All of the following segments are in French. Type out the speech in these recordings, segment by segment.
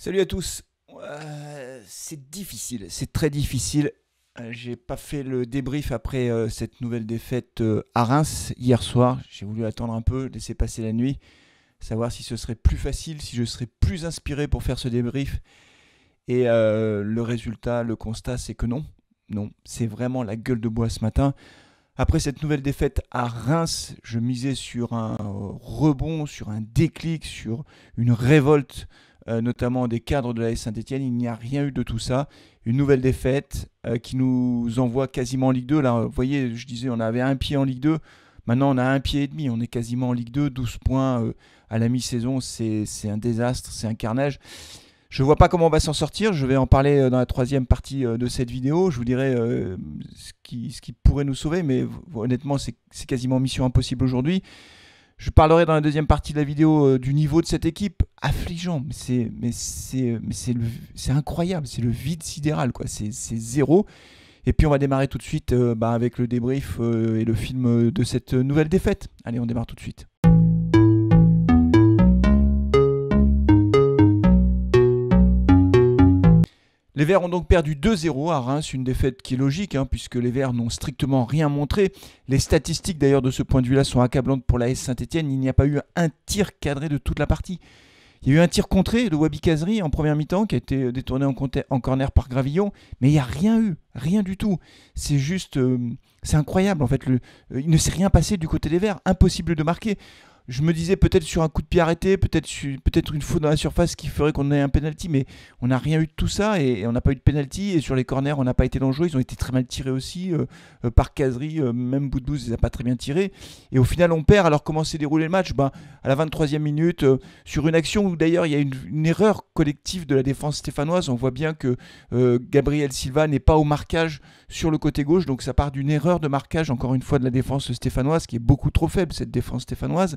Salut à tous. C'est difficile, c'est très difficile. J'ai pas fait le débrief après cette nouvelle défaite à Reims hier soir. J'ai voulu attendre un peu, laisser passer la nuit, savoir si ce serait plus facile, si je serais plus inspiré pour faire ce débrief. Et le résultat, le constat, c'est que non. Non, c'est vraiment la gueule de bois ce matin. Après cette nouvelle défaite à Reims, je misais sur un rebond, sur un déclic, sur une révolte, notamment des cadres de la l'AS Saint-Etienne. Il n'y a rien eu de tout ça. Une nouvelle défaite qui nous envoie quasiment en Ligue 2. Là, vous voyez, je disais, on avait un pied en Ligue 2. Maintenant, on a un pied et demi. On est quasiment en Ligue 2. 12 points à la mi-saison. C'est un désastre, c'est un carnage. Je ne vois pas comment on va s'en sortir. Je vais en parler dans la troisième partie de cette vidéo. Je vous dirai ce qui pourrait nous sauver, mais honnêtement, c'est quasiment mission impossible aujourd'hui. Je parlerai dans la deuxième partie de la vidéo du niveau de cette équipe. Affligeant, mais c'est incroyable. C'est le vide sidéral, quoi. C'est zéro. Et puis on va démarrer tout de suite avec le débrief et le film de cette nouvelle défaite. Allez, on démarre tout de suite. Les Verts ont donc perdu 2-0 à Reims, une défaite qui est logique, puisque les Verts n'ont strictement rien montré. Les statistiques d'ailleurs de ce point de vue-là sont accablantes pour la l'AS Saint-Etienne. Il n'y a pas eu un tir cadré de toute la partie. Il y a eu un tir contré de Wabi Kazri en première mi-temps qui a été détourné en corner par Gravillon, mais il n'y a rien eu, rien du tout. C'est juste, c'est incroyable en fait. Il ne s'est rien passé du côté des Verts, impossible de marquer. Je me disais peut-être sur un coup de pied arrêté, peut-être une faute dans la surface qui ferait qu'on ait un penalty, mais on n'a rien eu de tout ça et on n'a pas eu de penalty. Et sur les corners, on n'a pas été dangereux. Ils ont été très mal tirés aussi par Kazri, même Boudbouz, il n'a pas très bien tiré. Et au final, on perd. Alors comment s'est déroulé le match? À la 23e minute, sur une action où d'ailleurs il y a une erreur collective de la défense stéphanoise. On voit bien que Gabriel Silva n'est pas au marquage sur le côté gauche, donc ça part d'une erreur de marquage, encore une fois, de la défense stéphanoise, qui est beaucoup trop faible, cette défense stéphanoise.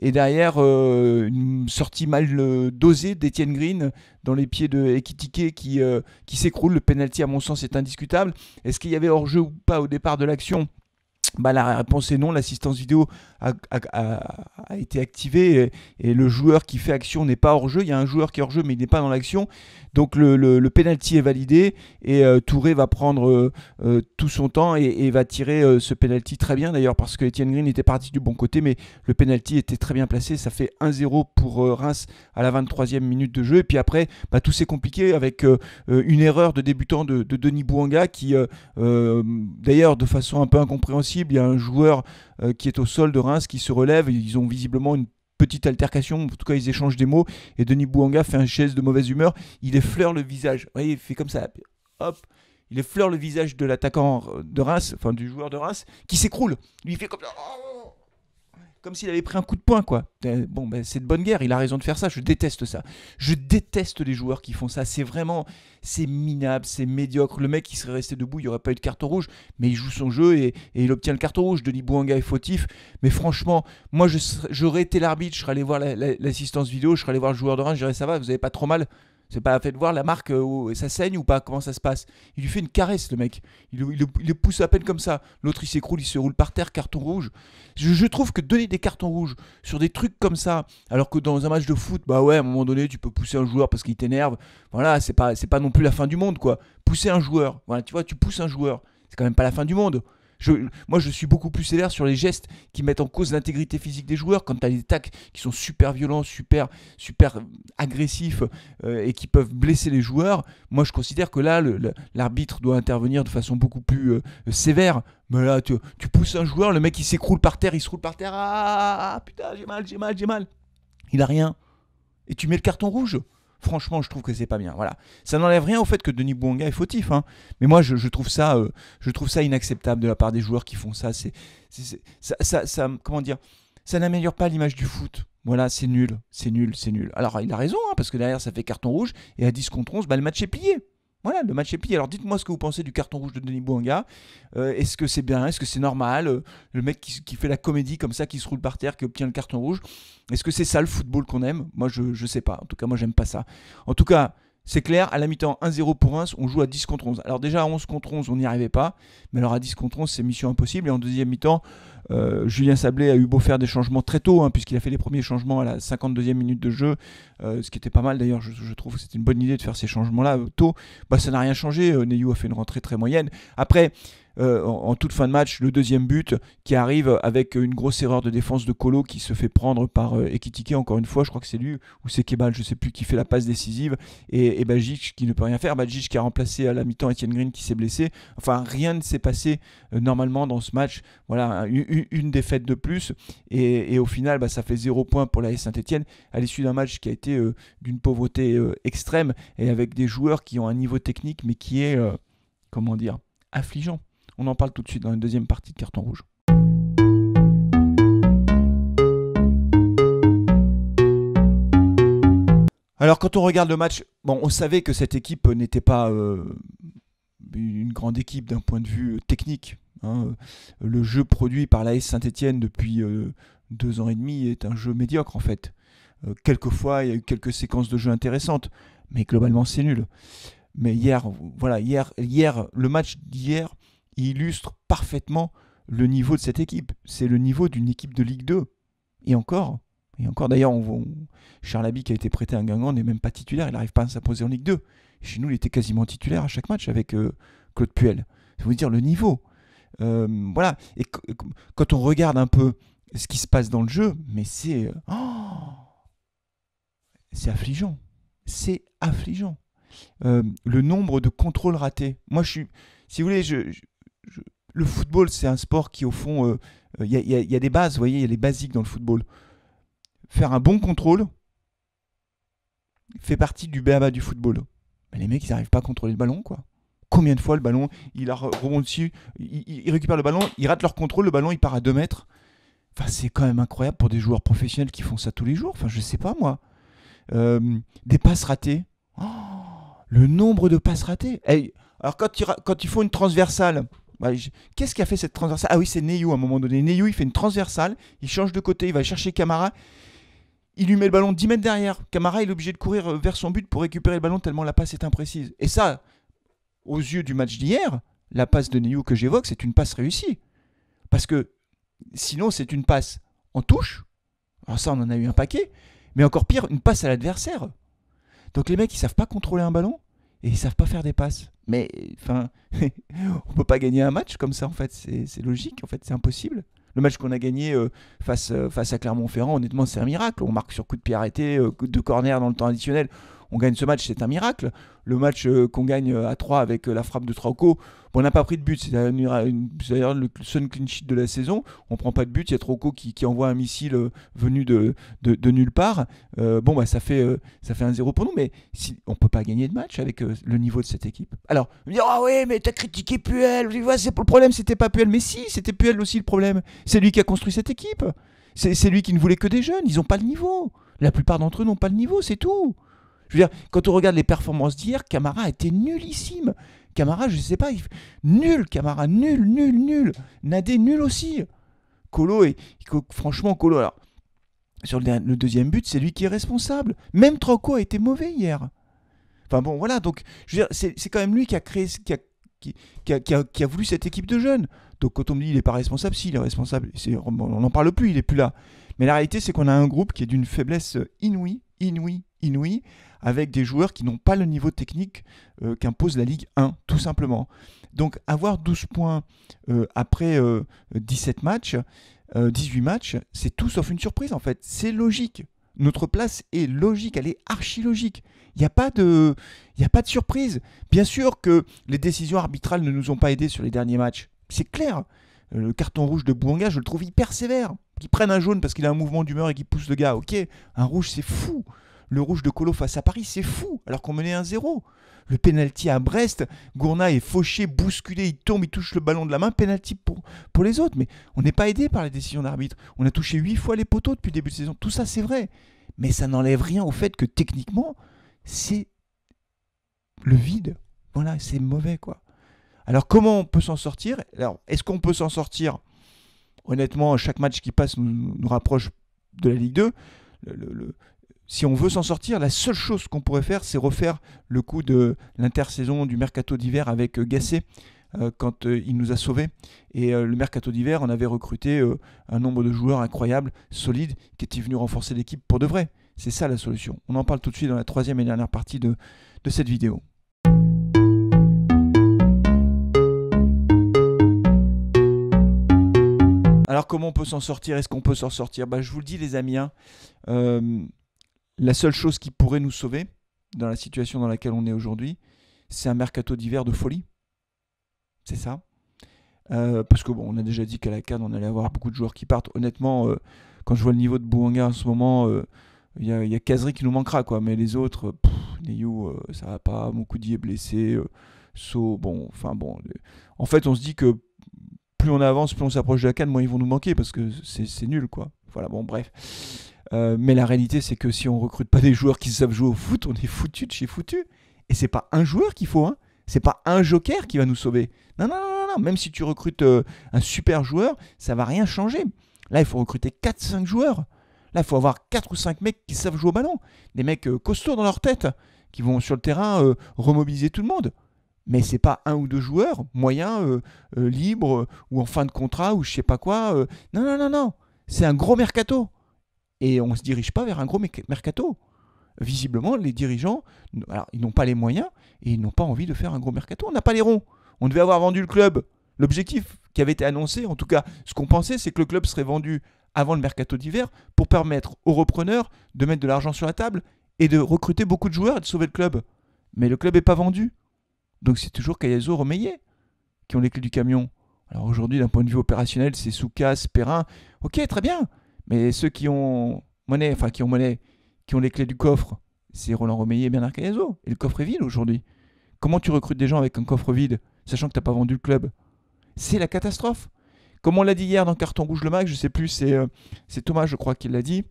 Et derrière, une sortie mal dosée d'Etienne Green dans les pieds de Ekitike qui s'écroule. Le penalty, à mon sens, est indiscutable. Est-ce qu'il y avait hors-jeu ou pas au départ de l'action? La réponse est non. L'assistance vidéo a été activée et le joueur qui fait action n'est pas hors jeu. Il y a un joueur qui est hors jeu mais il n'est pas dans l'action. Donc le penalty est validé et Touré va prendre tout son temps et va tirer ce penalty très bien d'ailleurs, parce que Etienne Green était parti du bon côté, mais le penalty était très bien placé. Ça fait 1-0 pour Reims à la 23e minute de jeu. Et puis après, tout s'est compliqué avec une erreur de débutant de Denis Bouanga qui d'ailleurs, de façon un peu incompréhensible, il y a un joueur qui est au sol de Reims qui se relève. Ils ont visiblement une petite altercation, en tout cas ils échangent des mots, et Denis Bouanga fait un geste de mauvaise humeur. Il effleure le visage, vous voyez, il fait comme ça, hop, il effleure le visage de l'attaquant de Reims, enfin du joueur de Reims, qui s'écroule. Lui il fait comme ça, comme s'il avait pris un coup de poing, quoi. C'est de bonne guerre, il a raison de faire ça. Je déteste ça. Je déteste les joueurs qui font ça. C'est minable, c'est médiocre. Le mec, il serait resté debout, il n'y aurait pas eu de carton rouge, mais il joue son jeu et il obtient le carton rouge. Denis Bouanga est fautif, mais franchement, moi, j'aurais été l'arbitre, je serais allé voir l'assistance vidéo, je serais allé voir le joueur de Reims, je dirais ça va, vous n'avez pas trop mal? C'est pas fait de voir la marque, ça saigne ou pas? Comment ça se passe? Il lui fait une caresse, le mec. Il le pousse à peine comme ça. L'autre, il s'écroule, il se roule par terre, carton rouge. Je trouve que donner des cartons rouges sur des trucs comme ça, alors que dans un match de foot, à un moment donné, tu peux pousser un joueur parce qu'il t'énerve. Voilà, c'est pas non plus la fin du monde, quoi. Pousser un joueur, voilà, tu vois, tu pousses un joueur, c'est quand même pas la fin du monde. Moi, je suis beaucoup plus sévère sur les gestes qui mettent en cause l'intégrité physique des joueurs. Quand tu as des tacles qui sont super violents, super agressifs et qui peuvent blesser les joueurs, moi, je considère que là, l'arbitre doit intervenir de façon beaucoup plus sévère. Mais là, tu pousses un joueur, le mec, il s'écroule par terre, il se roule par terre. Ah, putain, j'ai mal. Il a rien. Et tu mets le carton rouge. Franchement, je trouve que c'est pas bien. Voilà. Ça n'enlève rien au fait que Denis Bouanga est fautif. Mais moi, je trouve ça inacceptable de la part des joueurs qui font ça. Comment dire? Ça n'améliore pas l'image du foot. Voilà, c'est nul. Alors, il a raison, parce que derrière, ça fait carton rouge. Et à 10 contre 11, le match est plié. Voilà, le match est plié. Alors dites-moi ce que vous pensez du carton rouge de Denis Bouanga. Est-ce que c'est bien? Est-ce que c'est normal? Le mec qui fait la comédie comme ça, qui se roule par terre, qui obtient le carton rouge. Est-ce que c'est ça le football qu'on aime? Moi, je sais pas. En tout cas, moi, j'aime pas ça. En tout cas, c'est clair, à la mi-temps, 1-0 pour Reims, on joue à 10 contre 11. Alors déjà, à 11 contre 11, on n'y arrivait pas. Mais alors à 10 contre 11, c'est mission impossible. Et en deuxième mi-temps, Julien Sablé a eu beau faire des changements très tôt, hein, puisqu'il a fait les premiers changements à la 52e minute de jeu, ce qui était pas mal d'ailleurs. Je trouve que c'était une bonne idée de faire ces changements-là tôt. Ça n'a rien changé. Neyou a fait une rentrée très moyenne. Après, en toute fin de match, le deuxième but qui arrive avec une grosse erreur de défense de Kolo qui se fait prendre par Ekitike, encore une fois, je crois que c'est lui, ou c'est Kebal, je sais plus, qui fait la passe décisive, et Bajic qui ne peut rien faire. Bajic qui a remplacé à la mi-temps Etienne Green qui s'est blessé. Enfin, rien ne s'est passé normalement dans ce match. Voilà, une défaite de plus, et au final, ça fait 0 points pour la Saint-Etienne, à l'issue d'un match qui a été d'une pauvreté extrême, et avec des joueurs qui ont un niveau technique, mais qui est, comment dire, affligeant. On en parle tout de suite dans la deuxième partie de Carton Rouge. Alors quand on regarde le match, on savait que cette équipe n'était pas une grande équipe d'un point de vue technique. Hein. Le jeu produit par l'AS Saint-Etienne depuis 2 ans et demi est un jeu médiocre en fait. Quelquefois, il y a eu quelques séquences de jeu intéressantes, mais globalement c'est nul. Mais hier, le match d'hier illustre parfaitement le niveau de cette équipe. C'est le niveau d'une équipe de Ligue 2. Et encore d'ailleurs, Charles Haby qui a été prêté à Guingamp n'est même pas titulaire, il n'arrive pas à s'imposer en Ligue 2. Chez nous, il était quasiment titulaire à chaque match avec Claude Puel. Ça veut dire le niveau. Voilà. Et quand on regarde un peu ce qui se passe dans le jeu, mais c'est affligeant. C'est affligeant. Le nombre de contrôles ratés. Moi, si vous voulez, le football, c'est un sport qui, au fond, il y a des bases, vous voyez, il y a les basiques dans le football. Faire un bon contrôle fait partie du b.a.-ba du football. Mais les mecs, ils n'arrivent pas à contrôler le ballon, quoi. Combien de fois le ballon, il rebondit dessus, ils récupèrent le ballon, ils ratent leur contrôle, le ballon, il part à 2 mètres. Enfin, c'est quand même incroyable pour des joueurs professionnels qui font ça tous les jours. Enfin, je sais pas, moi. Des passes ratées. Le nombre de passes ratées. Alors, quand ils font une transversale... qu'est-ce qui a fait cette transversale ? Ah oui, c'est Neyou à un moment donné. Neyou, il fait une transversale, il change de côté, il va chercher Camara, il lui met le ballon 10 mètres derrière. Camara, il est obligé de courir vers son but pour récupérer le ballon tellement la passe est imprécise. Et ça, aux yeux du match d'hier, la passe de Neyou que j'évoque, c'est une passe réussie. Parce que sinon, c'est une passe en touche. Alors ça, on en a eu un paquet. Mais encore pire, une passe à l'adversaire. Donc les mecs, ils savent pas contrôler un ballon et ils savent pas faire des passes. Mais enfin, on peut pas gagner un match comme ça en fait. C'est logique, en fait, c'est impossible. Le match qu'on a gagné face à Clermont-Ferrand, honnêtement, c'est un miracle. On marque sur coup de pied arrêté, de corner dans le temps additionnel. On gagne ce match, c'est un miracle. Le match qu'on gagne à 3 avec la frappe de Trauco, on n'a pas pris de but. C'est d'ailleurs le seul clean sheet de la saison. On ne prend pas de but. Il y a Trauco qui envoie un missile venu de nulle part. Ça fait 1-0 pour nous. Mais on ne peut pas gagner de match avec le niveau de cette équipe. Alors, on me dit, ah oui, mais t'as critiqué Puel. Le problème, c'était pas Puel. Mais si, c'était Puel aussi le problème. C'est lui qui a construit cette équipe. C'est lui qui ne voulait que des jeunes. Ils n'ont pas le niveau. La plupart d'entre eux n'ont pas le niveau, c'est tout. Je veux dire, quand on regarde les performances d'hier, Camara a été nullissime. Camara, je sais pas, nul, Camara, nul. Nadé, nul aussi. Franchement, Kolo, alors, sur le deuxième but, c'est lui qui est responsable. Même Trauco a été mauvais hier. Enfin bon, voilà, donc, je veux dire, c'est quand même lui qui a créé, qui a voulu cette équipe de jeunes. Donc quand on me dit qu'il n'est pas responsable, si, il est responsable. On n'en parle plus, il n'est plus là. Mais la réalité, c'est qu'on a un groupe qui est d'une faiblesse inouïe, avec des joueurs qui n'ont pas le niveau technique qu'impose la Ligue 1, tout simplement. Donc avoir 12 points après 17 matchs, 18 matchs, c'est tout sauf une surprise en fait. C'est logique. Notre place est logique, elle est archi-logique. Il n'y a pas de surprise. Bien sûr que les décisions arbitrales ne nous ont pas aidés sur les derniers matchs. C'est clair. Le carton rouge de Bouanga, je le trouve hyper sévère. Qu'il prenne un jaune parce qu'il a un mouvement d'humeur et qu'il pousse le gars, ok. Un rouge, c'est fou. Le rouge de Kolo face à Paris, c'est fou, alors qu'on menait 1-0. Le pénalty à Brest, Gourna est fauché, bousculé, il tombe, il touche le ballon de la main, pénalty pour les autres. Mais on n'est pas aidé par les décisions d'arbitre. On a touché 8 fois les poteaux depuis le début de saison. Tout ça, c'est vrai. Mais ça n'enlève rien au fait que techniquement, c'est le vide. Voilà, c'est mauvais, quoi. Alors, comment on peut s'en sortir ? Alors, est-ce qu'on peut s'en sortir ? Honnêtement, chaque match qui passe nous rapproche de la Ligue 2. Si on veut s'en sortir, la seule chose qu'on pourrait faire, c'est refaire le coup de l'intersaison du mercato d'hiver avec Gasset, quand il nous a sauvés. Et le mercato d'hiver, on avait recruté un nombre de joueurs incroyables, solides, qui étaient venus renforcer l'équipe pour de vrai. C'est ça la solution. On en parle tout de suite dans la troisième et dernière partie de cette vidéo. Alors comment on peut s'en sortir? Est-ce qu'on peut s'en sortir? Je vous le dis les amis, hein, la seule chose qui pourrait nous sauver dans la situation dans laquelle on est aujourd'hui, c'est un mercato d'hiver de folie. C'est ça. Parce que on a déjà dit qu'à la CAN, on allait avoir beaucoup de joueurs qui partent. Honnêtement, quand je vois le niveau de Bouanga en ce moment, il y a Kazri qui nous manquera, quoi. Mais les autres, Neyou, ça va pas. Moukoudi est blessé. En fait, on se dit que plus on avance, plus on s'approche de la CAN, moins ils vont nous manquer parce que c'est nul, quoi. Voilà, bon, bref. Mais la réalité, c'est que si on recrute pas des joueurs qui savent jouer au foot, on est foutu de chez foutu. Et c'est pas un joueur qu'il faut, hein. C'est pas un joker qui va nous sauver. Non. Même si tu recrutes un super joueur, ça va rien changer. Là, il faut recruter 4-5 joueurs. Là, il faut avoir 4 ou 5 mecs qui savent jouer au ballon. Des mecs costauds dans leur tête, qui vont sur le terrain remobiliser tout le monde. Mais c'est pas un ou deux joueurs moyens, libres, ou en fin de contrat, ou je sais pas quoi. Non. C'est un gros mercato. Et on ne se dirige pas vers un gros mercato. Visiblement, les dirigeants, alors, ils n'ont pas les moyens et ils n'ont pas envie de faire un gros mercato. On n'a pas les ronds. On devait avoir vendu le club. L'objectif qui avait été annoncé, en tout cas, ce qu'on pensait, c'est que le club serait vendu avant le mercato d'hiver pour permettre aux repreneurs de mettre de l'argent sur la table et de recruter beaucoup de joueurs et de sauver le club. Mais le club n'est pas vendu. Donc c'est toujours Cayazo, Romeillet qui ont les clés du camion. Alors aujourd'hui, d'un point de vue opérationnel, c'est Soukas, Perrin. Ok, très bien. Mais ceux qui ont monnaie, qui ont les clés du coffre, c'est Roland Romeillet et Bernard Cayazo. Et le coffre est vide aujourd'hui. Comment tu recrutes des gens avec un coffre vide, sachant que tu n'as pas vendu le club? C'est la catastrophe. Comme on l'a dit hier dans Carton Rouge le Mag, je ne sais plus, c'est Thomas, je crois, qui l'a dit.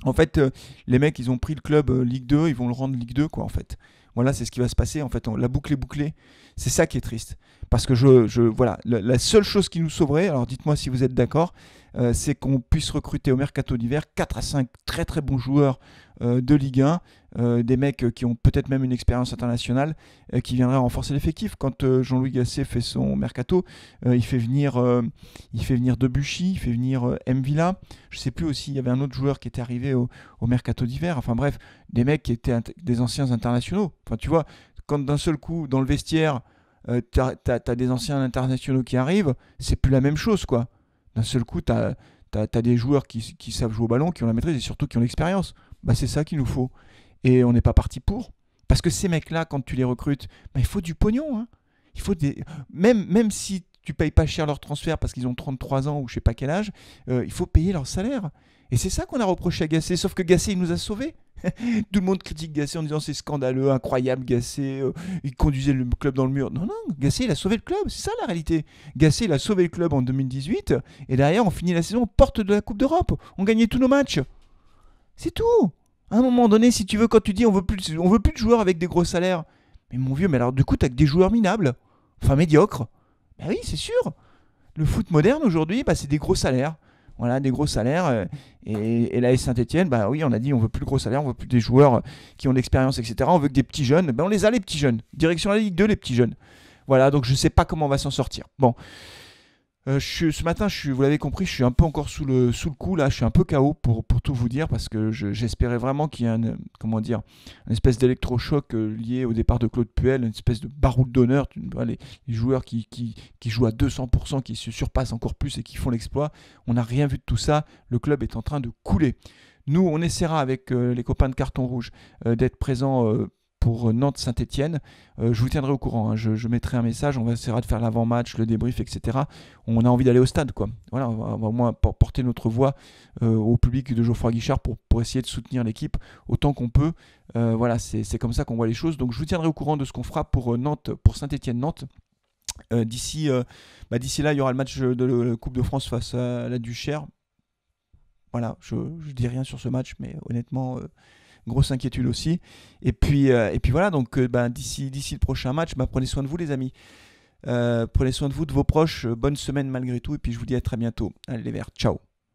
En fait, les mecs, ils ont pris le club Ligue 2, ils vont le rendre Ligue 2, quoi, en fait. Voilà, c'est ce qui va se passer. En fait, la boucle est bouclée. C'est ça qui est triste. Parce que voilà, la seule chose qui nous sauverait, alors dites-moi si vous êtes d'accord, c'est qu'on puisse recruter au mercato d'hiver 4 à 5 très très bons joueurs de Ligue 1, des mecs qui ont peut-être même une expérience internationale, qui viendraient renforcer l'effectif. Quand Jean-Louis Gasset fait son mercato, il fait venir Debuchy, il fait venir Mvila. Je ne sais plus aussi, il y avait un autre joueur qui était arrivé au mercato d'hiver. Enfin bref, des mecs qui étaient des anciens internationaux. Enfin tu vois, quand d'un seul coup, dans le vestiaire, t'as des anciens internationaux qui arrivent, c'est plus la même chose, quoi. D'un seul coup, t'as des joueurs qui savent jouer au ballon, qui ont la maîtrise et surtout qui ont l'expérience. C'est ça qu'il nous faut. Et on n'est pas parti pour. Parce que ces mecs-là, quand tu les recrutes, il faut du pognon, hein. Il faut même si tu payes pas cher leur transfert parce qu'ils ont 33 ans ou je sais pas quel âge, il faut payer leur salaire. Et c'est ça qu'on a reproché à Gasset. Sauf que Gasset, il nous a sauvés. Tout le monde critique Gasset en disant c'est scandaleux, incroyable, Gasset, il conduisait le club dans le mur. Non, Gasset, il a sauvé le club, c'est ça la réalité. Gasset, il a sauvé le club en 2018, et derrière, on finit la saison, on porte de la Coupe d'Europe, on gagnait tous nos matchs. C'est tout. À un moment donné, si tu veux, quand tu dis on veut plus de joueurs avec des gros salaires, mais mon vieux, mais alors du coup, t'as que des joueurs minables, enfin médiocres. Oui, c'est sûr. Le foot moderne aujourd'hui, c'est des gros salaires. Voilà, des gros salaires. Et la S Saint-Etienne, oui, on a dit on veut plus de gros salaires, on veut plus des joueurs qui ont de l'expérience, etc. On veut que des petits jeunes. On les a, les petits jeunes. Direction la Ligue 2, les petits jeunes. Voilà, donc je ne sais pas comment on va s'en sortir. Bon. Ce matin, vous l'avez compris, je suis un peu encore sous le coup, là, je suis un peu KO pour tout vous dire, parce que j'espérais vraiment qu'il y ait une espèce d'électrochoc lié au départ de Claude Puel, une espèce de baroud d'honneur, les joueurs qui jouent à 200%, qui se surpassent encore plus et qui font l'exploit. On n'a rien vu de tout ça, le club est en train de couler. Nous, on essaiera avec les copains de Carton Rouge d'être présents pour Nantes-Saint-Etienne. Je vous tiendrai au courant, hein. Je mettrai un message, on essaiera de faire l'avant-match, le débrief, etc. On a envie d'aller au stade, quoi. Voilà, on va au moins porter notre voix au public de Geoffroy Guichard pour essayer de soutenir l'équipe autant qu'on peut. Voilà, c'est comme ça qu'on voit les choses. Donc je vous tiendrai au courant de ce qu'on fera pour Saint-Etienne-Nantes. D'ici là, il y aura le match de la Coupe de France face à la Duchère. Voilà, je dis rien sur ce match, mais honnêtement... grosse inquiétude aussi. Et puis voilà, donc d'ici le prochain match, prenez soin de vous les amis. Prenez soin de vous, de vos proches. Bonne semaine malgré tout. Et puis je vous dis à très bientôt. Allez les Verts, ciao.